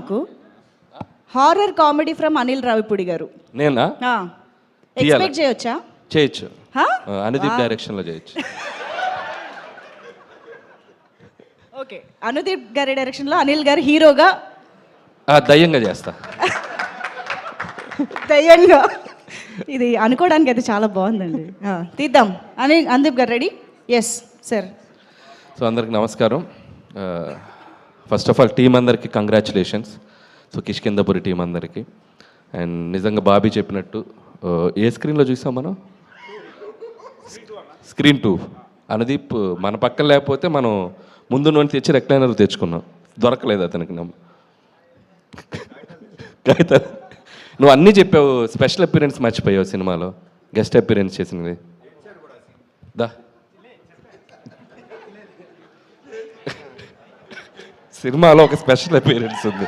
మాకు horror comedy from Anil Ravipudi గారు. నేనా ఎక్స్పెక్ట్ చేయొచ్చా? చేయొచ్చు. హా? అనుదీప్ డైరెక్షన్లో చేయొచ్చు. ఓకే, అనుదీప్ గారి డైరెక్షన్లో అనిల్ గారు హీరోగా దయ్యంగా చేస్తా. దయ్యంగా. ఇది అనుకోవడానికి అయితే చాలా బాగుందండి. తీద్దాం. అనుదీప్ గారు రెడీ? Yes sir. సో అందరికి నమస్కారం. ఫస్ట్ ఆఫ్ ఆల్ టీం అందరికి కంగ్రాచులేషన్స్. సో కిష్కిందపురి టీం అందరికి. అండ్ నిజంగా బాబీ చెప్పినట్టు ఏ స్క్రీన్లో చూసాం మనం? స్క్రీన్ 2. అనుదీప్ మన పక్కన లేకపోతే మనం ముందు నుండి తెచ్చి రెక్లైనర్ తెచ్చుకున్నాం, దొరకలేదు అతనికి. నువ్వు అన్నీ చెప్పావు, స్పెషల్ అపీరెన్స్ మర్చిపోయావు సినిమాలో, గెస్ట్ అపీరెన్స్ చేసినది. దా సినిమాలో ఒక స్పెషల్ అపీరెన్స్ ఉంది.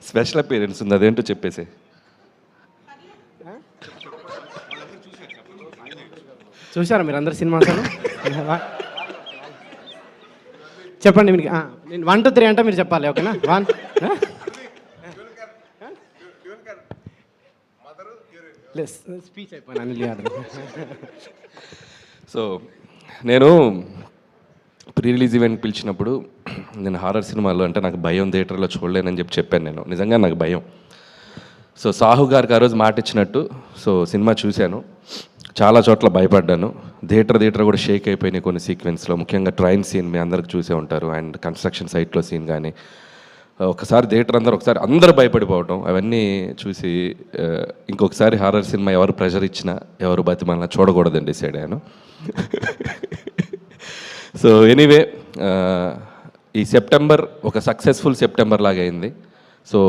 స్పెషల్ అపీరెన్స్ ఉంది, అదేంటో చెప్పేసి. చూసారా మీరు అందరు సినిమా? చెప్పండి మీకు. నేను 1 2 3 అంటే మీరు చెప్పాలి, ఓకేనా? 1 స్పీచ్ అయిపోయినా. సో నేను ప్రీ రిలీజ్ ఈవెంట్ పిలిచినప్పుడు నేను హారర్ సినిమాలు అంటే నాకు భయం, థియేటర్లో చూడలేనని చెప్పాను. నేను నిజంగా నాకు భయం. సో సాహు గారికి ఆ రోజు మాట ఇచ్చినట్టు సో సినిమా చూశాను, చాలా చోట్ల భయపడ్డాను. థియేటర్ కూడా షేక్ అయిపోయినాయి కొన్ని సీక్వెన్స్లో, ముఖ్యంగా ట్రైన్ సీన్ మీ అందరికి చూసే ఉంటారు. అండ్ కన్స్ట్రక్షన్ సైట్లో సీన్ కానీ ఒకసారి థియేటర్ అందరూ భయపడిపోవటం, అవన్నీ చూసి ఇంకొకసారి హారర్ సినిమా ఎవరు ప్రెషర్ ఇచ్చినా ఎవరు బతిమాలినా చూడకూడదని డిసైడ్ అయ్యాను. సో ఎనీవే ఈ సెప్టెంబర్ ఒక సక్సెస్ఫుల్ సెప్టెంబర్ లాగా అయింది. సో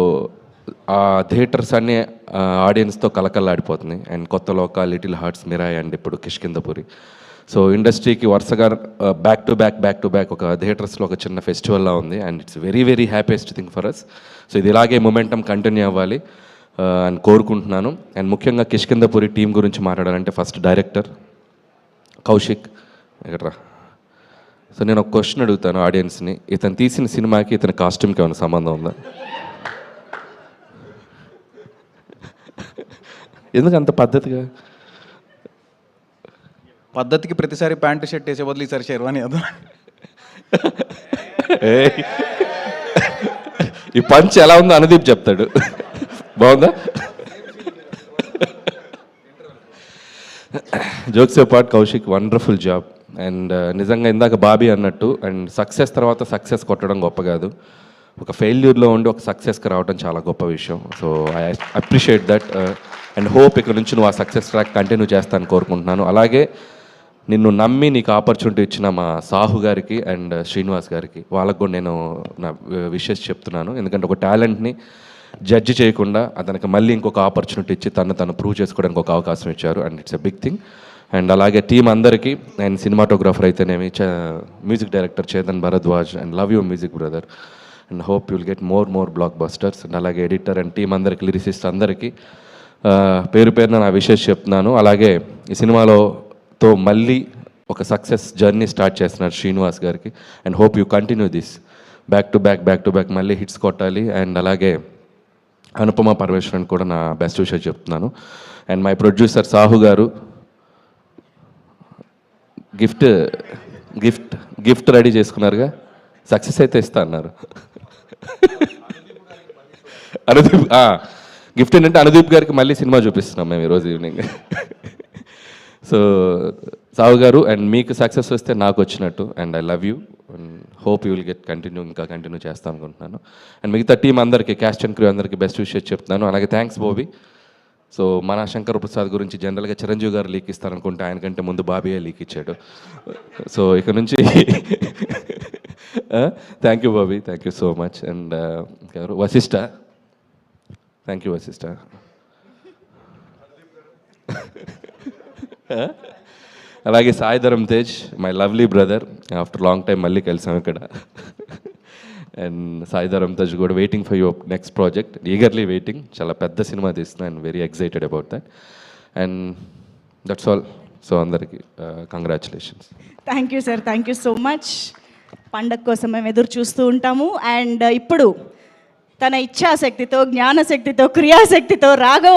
ఆ థియేటర్స్ అన్నీ ఆడియన్స్తో కలకల్లాడిపోతున్నాయి. అండ్ కొత్త లోక, లిటిల్ హార్ట్స్, మిరాయ్ అండ్ ఇప్పుడు కిష్కిందపురి. సో ఇండస్ట్రీకి వరుసగా బ్యాక్ టు బ్యాక్ ఒక థియేటర్స్లో ఒక చిన్న ఫెస్టివల్లా ఉంది. And it's very very happiest thing for us. So ఇది ఇలాగే మొమెంటం కంటిన్యూ అవ్వాలి అని కోరుకుంటున్నాను. అండ్ ముఖ్యంగా కిష్కిందపురి టీం గురించి మాట్లాడాలంటే ఫస్ట్ డైరెక్టర్ కౌశిక్ ఎక్కడ్రా. సో నేను ఒక క్వశ్చన్ అడుగుతాను ఆడియన్స్ని, ఇతను తీసిన సినిమాకి ఇతని కాస్ట్యూమ్కి ఏమైనా సంబంధం ఉందా? ఎందుకు అంత పద్ధతికి ప్రతిసారి ప్యాంటు షర్ట్ వేసే బదులు ఈసారి షెర్వానీ అదా? ఈ పంచ్ ఎలా ఉందో అనుదీప్ చెప్తాడు. బాగుందా? Jokes part Kaushik wonderful job. And నిజంగా ఇందాక బాబీ అన్నట్టు, అండ్ సక్సెస్ తర్వాత సక్సెస్ కొట్టడం గొప్ప కాదు, ఒక ఫెయిల్యూర్లో ఉండి ఒక సక్సెస్కి రావడం చాలా గొప్ప విషయం. So I appreciate that and hope ఇక్కడ నుంచి నువ్వు ఆ సక్సెస్ ట్రాక్ కంటిన్యూ చేస్తాను కోరుకుంటున్నాను. అలాగే నిన్ను నమ్మి నీకు ఆపర్చునిటీ ఇచ్చిన మా సాహు గారికి అండ్ శ్రీనివాస్ గారికి, వాళ్ళకు కూడా నేను నా విషెస్ చెప్తున్నాను. ఎందుకంటే ఒక టాలెంట్ని జడ్జి చేయకుండా అతనికి మళ్ళీ ఇంకొక ఆపర్చునిటీ ఇచ్చి తను ప్రూవ్ చేసుకోవడానికి ఒక అవకాశం ఇచ్చారు. And it's a big thing. And అలాగే టీం అందరికీ, అండ్ సినిమాటోగ్రాఫర్ అయితేనేమి, music director Chetan Bharadwaj, and love you music brother, and hope you'll get more blockbusters. And అలాగే ఎడిటర్ అండ్ టీం అందరికి, లిరిసిస్ట్ అందరికీ పేరు పేరున నా విషెస్ చెప్తున్నాను. అలాగే ఈ సినిమాతో మళ్ళీ ఒక సక్సెస్ జర్నీ స్టార్ట్ చేస్తున్నారు శ్రీనివాస్ గారికి. And hope you continue this back to back మళ్ళీ హిట్స్ కొట్టాలి. అండ్ అలాగే అనుపమ పరమేశ్వరన్ కూడా నా బెస్ట్ విషెస్ చెప్తున్నాను. అండ్ మై ప్రొడ్యూసర్ సాహు గారు గిఫ్ట్ రెడీ చేసుకున్నారుగా, సక్సెస్ అయితే ఇస్తా అన్నారు. అనుదీప్ గిఫ్ట్ ఏంటంటే అనుదీప్ గారికి మళ్ళీ సినిమా చూపిస్తున్నాం మేము ఈరోజు ఈవినింగ్. సో సాహు గారు, అండ్ మీకు సక్సెస్ వస్తే నాకు వచ్చినట్టు. And I love you and hope you will get continue చేస్తాను అనుకుంటున్నాను. అండ్ మిగతా టీం అందరికీ, క్యాస్ట్ అండ్ క్రూ అందరికీ బెస్ట్ విషెస్ చెప్తున్నాను. అలాగే థ్యాంక్స్ బోబీ. సో మన శంకర్ ప్రసాద్ గురించి జనరల్గా చిరంజీవి గారు లీక్ ఇస్తారనుకుంటే ఆయనకంటే ముందు బాబీయే లీక్ ఇచ్చాడు. సో ఇక నుంచి thank you Bobby, thank you so much. And ఎవరు వశిష్ఠ, థ్యాంక్ యూ వశిష్ఠ. అలాగే Sai Dharam Tej, my lovely brother, after long time మళ్ళీ కలిసాం ఇక్కడ. అండ్ సాయిధరం తేజ్ కూడా waiting for your next project, eagerly waiting. చాలా పెద్ద సినిమా తీస్తున్నా, and very excited about that. And that's all. So అందరికీ congratulations. Thank you sir, thank you so much. పండగ కోసం మేము ఎదురు చూస్తూ ఉంటాము. అండ్ ఇప్పుడు తన ఇచ్ఛాశక్తితో, జ్ఞానశక్తితో, క్రియాశక్తితో రాఘవ